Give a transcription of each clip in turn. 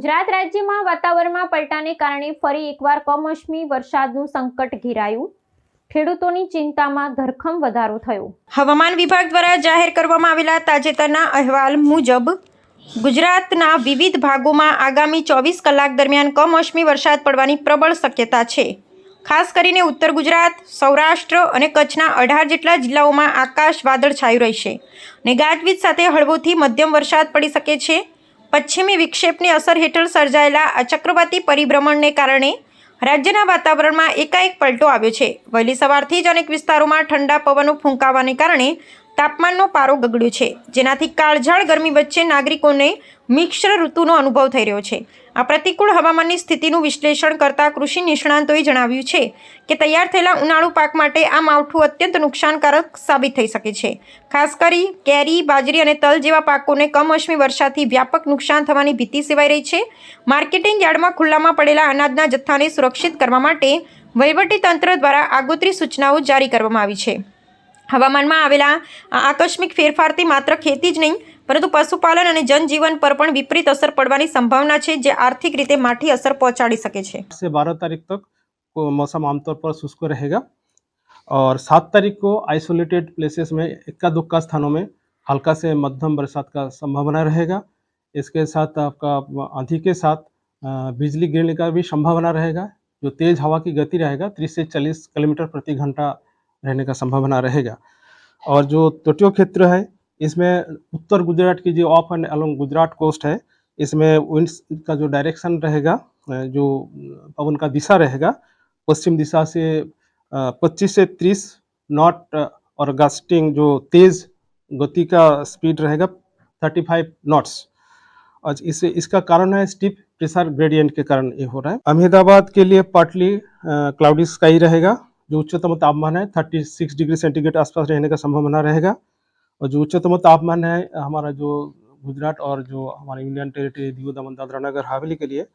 ગુજરાત રાજ્યમાં વાતાવરણમાં પલટાને કારણે ફરી એકવાર કમોસમી વરસાદનું સંકટ ઘેરાયું। ખેડૂતોની ચિંતામાં ધરખમ વધારો થયો। હવામાન વિભાગ દ્વારા જાહેર કરવામાં આવેલા તાજેતરના અહેવાલ મુજબ ગુજરાતના વિવિધ ભાગોમાં આગામી 24 કલાક દરમિયાન કમોસમી વરસાદ પડવાની પ્રબળ શક્યતા છે। ખાસ કરીને ઉત્તર ગુજરાત, સૌરાષ્ટ્ર અને કચ્છના 18 જેટલા જિલ્લાઓમાં આકાશ વાદળછાયું રહેશે અને ગાજવીજ સાથે હળવોથી મધ્યમ વરસાદ પડી શકે છે। પશ્ચિમી વિક્ષેપની અસર હેઠળ સર્જાયેલા આ ચક્રવાતી પરિભ્રમણને કારણે રાજ્યના વાતાવરણમાં એકાએક પલટો આવ્યો છે। વહેલી સવારથી જ અનેક વિસ્તારોમાં ઠંડા પવનો ફૂંકાવાને કારણે તાપમાનનો પારો ગગડ્યો છે, જેનાથી કાળઝાળ ગરમી વચ્ચે નાગરિકોને મિશ્ર ઋતુનો અનુભવ થઈ રહ્યો છે। આ પ્રતિકૂળ હવામાનની સ્થિતિનું વિશ્લેષણ કરતા કૃષિ નિષ્ણાંતોએ જણાવ્યું છે કે તૈયાર થયેલા ઉનાળુ પાક માટે આ માવઠું અત્યંત નુકસાનકારક સાબિત થઈ શકે છે। ખાસ કરી કેરી, બાજરી અને તલ જેવા પાકોને કમોસમી વરસાદથી વ્યાપક નુકસાન થવાની ભીતિ સેવાઈ રહી છે। માર્કેટિંગ યાર્ડમાં ખુલ્લામાં પડેલા અનાજના જથ્થાને સુરક્ષિત કરવા માટે વહીવટીતંત્ર દ્વારા આગોતરી સૂચનાઓ જારી કરવામાં આવી છે। હવામાનમાં આવેલા આ આકસ્મિક ફેરફારથી માત્ર ખેતી જ નહીં પરંતુ પશુપાલન અને જનજીવન પર પણ વિપરીત અસર પડવાની સંભાવના છે, જે આર્થિક રીતે માઠી અસર પહોંચાડી શકે છે। से 12 तारीख तक मौसम आमतौर पर शुष्क रहेगा और 7 तारीख को आइसोलेटेड प्लेसेस में इक्का दुक्का स्थानों में हल्का से मध्यम बरसात का संभावना रहेगा। इसके साथ आपका आंधी के साथ बिजली गिरने का भी संभावना रहेगा। जो तेज हवा की गति रहेगा 30 से 40 किलोमीटर प्रति घंटा रहने का संभावना रहेगा। और जो तटीय क्षेत्र है इसमें उत्तर गुजरात की जो off and along Gujarat coast है, इसमें विंड्स का जो डायरेक्शन रहेगा, जो पवन का दिशा रहेगा, पश्चिम दिशा से 25 से 30 नॉट और गस्टिंग जो तेज गति का स्पीड रहेगा 35 नॉट्स। और इसका कारण है स्टीप प्रेशर ग्रेडियंट के कारण ये हो रहा है। अहमदाबाद के लिए पार्टली क्लाउडी स्काई रहेगा। जो उच्चतम तापमान है 36 डिग्री सेंटीग्रेड आसपास रहने का संभावना रहेगा। और जो उच्चतम तापमान है हमारा जो गुजरात और जो हमारे इंडियन टेरिटरी दीव दमन दादरा नगर हवेली के लिए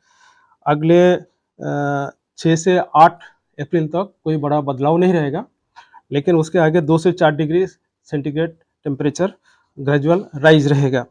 अगले 6 से 8 अप्रैल तक कोई बड़ा बदलाव नहीं रहेगा, लेकिन उसके आगे 2 से 4 degree centigrade temperature gradual rise रहेगा।